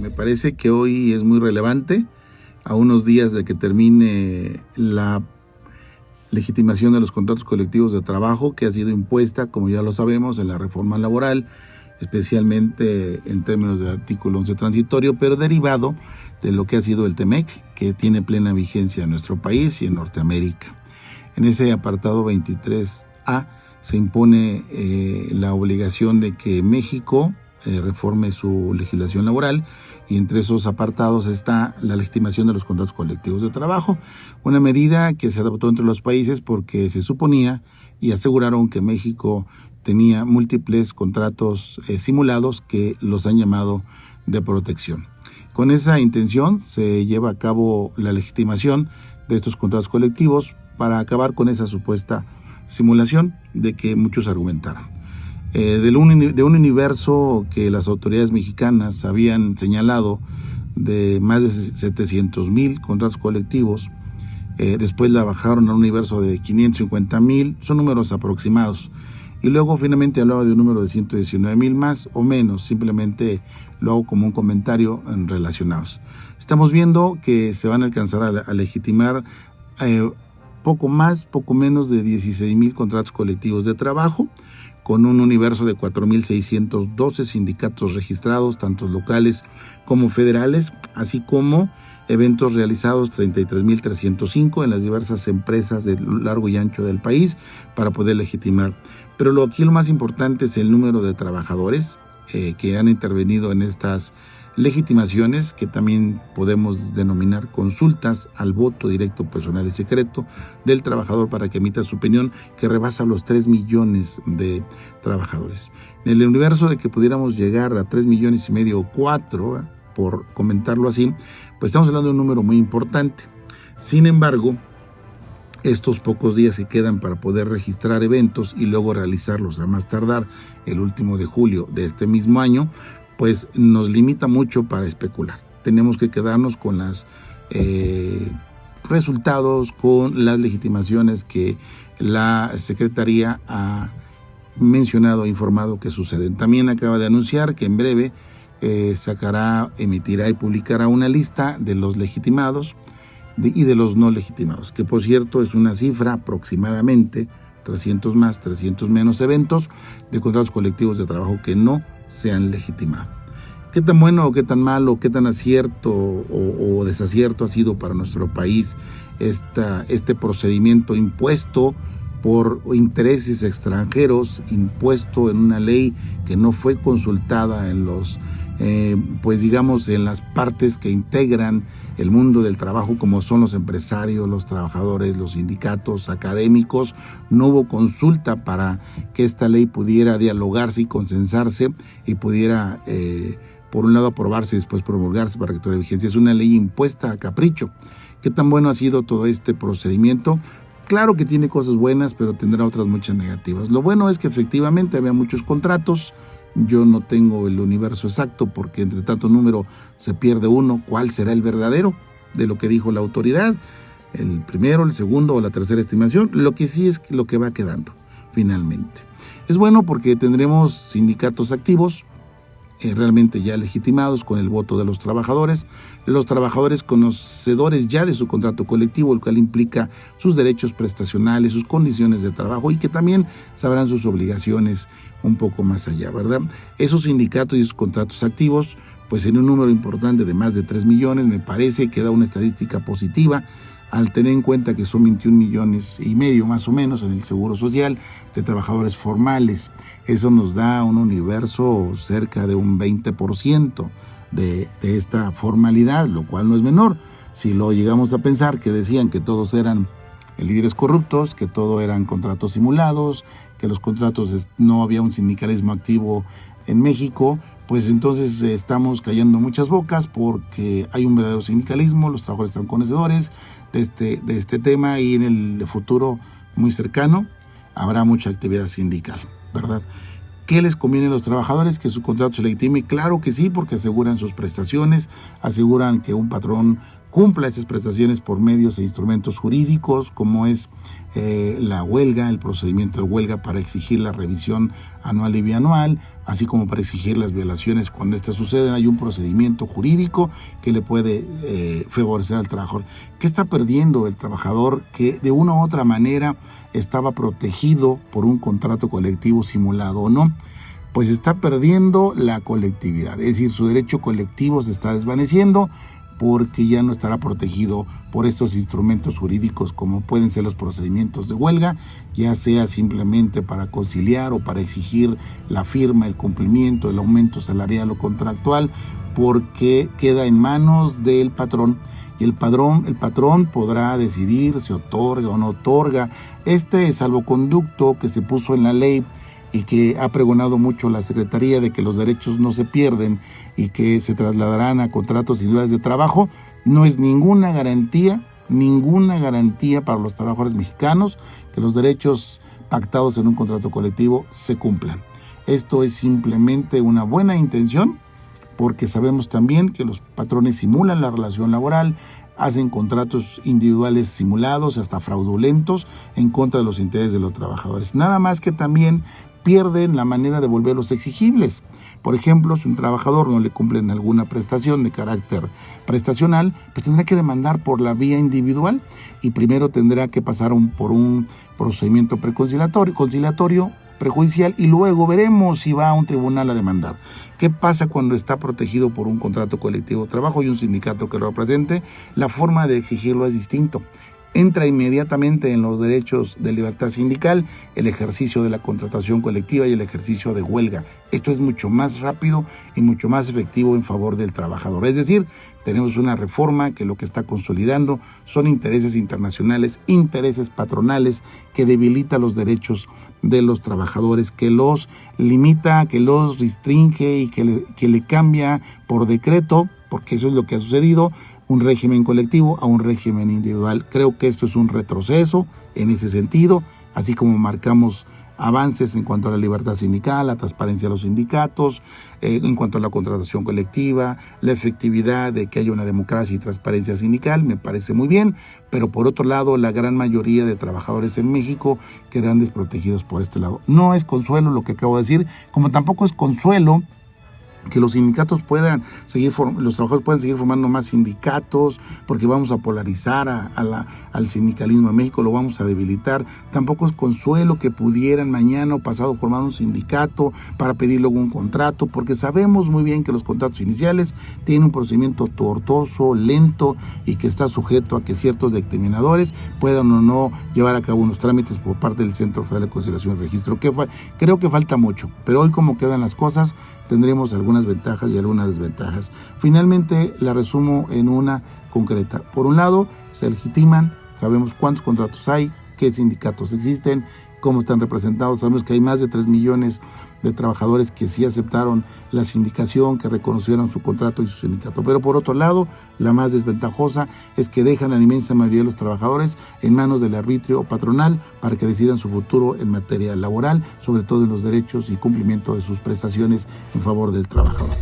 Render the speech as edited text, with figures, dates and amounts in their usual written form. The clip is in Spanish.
Me parece que hoy es muy relevante, a unos días de que termine la legitimación de los contratos colectivos de trabajo que ha sido impuesta, como ya lo sabemos, en la reforma laboral, especialmente en términos del artículo 11 transitorio, pero derivado de lo que ha sido el TEMEC, que tiene plena vigencia en nuestro país y en Norteamérica. En ese apartado 23A se impone la obligación de que México reforme su legislación laboral, y entre esos apartados está la legitimación de los contratos colectivos de trabajo, una medida que se adoptó entre los países porque se suponía y aseguraron que México tenía múltiples contratos simulados que los han llamado de protección. Con esa intención se lleva a cabo la legitimación de estos contratos colectivos para acabar con esa supuesta simulación de que muchos argumentaron. De un universo que las autoridades mexicanas habían señalado de más de 700,000 contratos colectivos, después la bajaron a un universo de 550,000, son números aproximados, y luego finalmente hablaba de un número de 119,000 más o menos, simplemente lo hago como un comentario en relacionados. Estamos viendo que se van a alcanzar a legitimar poco menos de 16,000 contratos colectivos de trabajo, con un universo de 4,612 sindicatos registrados, tanto locales como federales, así como eventos realizados 33,305 en las diversas empresas de largo y ancho del país para poder legitimar. Pero aquí lo más importante es el número de trabajadores que han intervenido en estas legitimaciones, que también podemos denominar consultas al voto directo, personal y secreto del trabajador para que emita su opinión, que rebasa los 3 millones de trabajadores. En el universo de que pudiéramos llegar a 3,5 millones o 4, por comentarlo así, pues estamos hablando de un número muy importante. Sin embargo, estos pocos días que quedan para poder registrar eventos y luego realizarlos a más tardar el último de julio de este mismo año, pues nos limita mucho para especular. Tenemos que quedarnos con los resultados, con las legitimaciones que la Secretaría ha mencionado e informado que suceden. También acaba de anunciar que en breve emitirá y publicará una lista de los legitimados y de los no legitimados, que por cierto es una cifra aproximadamente 300 más, 300 menos eventos de contratos colectivos de trabajo que no se han legitimado. ¿Qué tan bueno o qué tan malo, qué tan acierto o desacierto ha sido para nuestro país este procedimiento impuesto por intereses extranjeros, impuesto en una ley que no fue consultada en en las partes que integran el mundo del trabajo, como son los empresarios, los trabajadores, los sindicatos, académicos? No hubo consulta para que esta ley pudiera dialogarse y consensarse y pudiera, por un lado, aprobarse y después promulgarse para que tuviera vigencia. Es una ley impuesta a capricho. ¿Qué tan bueno ha sido todo este procedimiento? Claro que tiene cosas buenas, pero tendrá otras muchas negativas. Lo bueno es que efectivamente había muchos contratos. Yo no tengo el universo exacto porque entre tanto número se pierde uno. ¿Cuál será el verdadero de lo que dijo la autoridad? ¿El primero, el segundo o la tercera estimación? Lo que sí es lo que va quedando finalmente. Es bueno porque tendremos sindicatos activos, realmente ya legitimados con el voto de los trabajadores conocedores ya de su contrato colectivo, el cual implica sus derechos prestacionales, sus condiciones de trabajo, y que también sabrán sus obligaciones un poco más allá, ¿verdad? Esos sindicatos y esos contratos activos, pues en un número importante de más de 3 millones, me parece que da una estadística positiva, al tener en cuenta que son 21,5 millones más o menos en el Seguro Social de trabajadores formales. Eso nos da un universo cerca de un 20% de esta formalidad, lo cual no es menor. Si lo llegamos a pensar, que decían que todos eran líderes corruptos, que todo eran contratos simulados, que los contratos no había un sindicalismo activo en México, pues entonces estamos cayendo muchas bocas, porque hay un verdadero sindicalismo, los trabajadores están conocedores de este tema, y en el futuro muy cercano habrá mucha actividad sindical, ¿verdad? ¿Qué les conviene a los trabajadores? Que su contrato se legitime. Claro que sí, porque aseguran sus prestaciones, aseguran que un patrón cumpla esas prestaciones por medios e instrumentos jurídicos, como es la huelga, el procedimiento de huelga para exigir la revisión anual y bianual, así como para exigir las violaciones cuando estas suceden. Hay un procedimiento jurídico que le puede favorecer al trabajador. ¿Qué está perdiendo el trabajador que de una u otra manera estaba protegido por un contrato colectivo simulado o no? Pues está perdiendo la colectividad, es decir, su derecho colectivo se está desvaneciendo porque ya no estará protegido por estos instrumentos jurídicos como pueden ser los procedimientos de huelga, ya sea simplemente para conciliar o para exigir la firma, el cumplimiento, el aumento salarial o contractual, porque queda en manos del patrón. Y el patrón podrá decidir si otorga o no otorga. Este salvoconducto que se puso en la ley y que ha pregonado mucho la Secretaría de que los derechos no se pierden y que se trasladarán a contratos individuales de trabajo, no es ninguna garantía para los trabajadores mexicanos que los derechos pactados en un contrato colectivo se cumplan. Esto es simplemente una buena intención, porque sabemos también que los patrones simulan la relación laboral, hacen contratos individuales simulados, hasta fraudulentos, en contra de los intereses de los trabajadores. Nada más que también pierden la manera de volverlos exigibles. Por ejemplo, si un trabajador no le cumplen alguna prestación de carácter prestacional, pues tendrá que demandar por la vía individual y primero tendrá que pasar por un procedimiento conciliatorio, prejudicial, y luego veremos si va a un tribunal a demandar. ¿Qué pasa cuando está protegido por un contrato colectivo de trabajo y un sindicato que lo represente? La forma de exigirlo es distinto. Entra inmediatamente en los derechos de libertad sindical, el ejercicio de la contratación colectiva y el ejercicio de huelga. Esto es mucho más rápido y mucho más efectivo en favor del trabajador. Es decir, tenemos una reforma que lo que está consolidando son intereses internacionales, intereses patronales, que debilita los derechos de los trabajadores, que los limita, que los restringe y que le cambia por decreto, porque eso es lo que ha sucedido, un régimen colectivo a un régimen individual. Creo que esto es un retroceso en ese sentido, así como marcamos avances en cuanto a la libertad sindical, la transparencia de los sindicatos, en cuanto a la contratación colectiva, la efectividad de que haya una democracia y transparencia sindical, me parece muy bien, pero por otro lado, la gran mayoría de trabajadores en México quedan desprotegidos por este lado. No es consuelo lo que acabo de decir, como tampoco es consuelo que los sindicatos los trabajadores puedan seguir formando más sindicatos, porque vamos a polarizar al sindicalismo en México, lo vamos a debilitar. Tampoco es consuelo que pudieran mañana o pasado formar un sindicato para pedir luego un contrato, porque sabemos muy bien que los contratos iniciales tienen un procedimiento tortuoso, lento, y que está sujeto a que ciertos determinadores puedan o no llevar a cabo unos trámites por parte del Centro Federal de Conciliación y Registro. Creo que falta mucho, pero hoy como quedan las cosas, tendremos algunas ventajas y algunas desventajas. Finalmente, la resumo en una concreta. Por un lado, se legitiman, sabemos cuántos contratos hay, qué sindicatos existen, cómo están representados. Sabemos que hay más de 3 millones de trabajadores que sí aceptaron la sindicación, que reconocieron su contrato y su sindicato. Pero por otro lado, la más desventajosa es que dejan a la inmensa mayoría de los trabajadores en manos del arbitrio patronal para que decidan su futuro en materia laboral, sobre todo en los derechos y cumplimiento de sus prestaciones en favor del trabajador.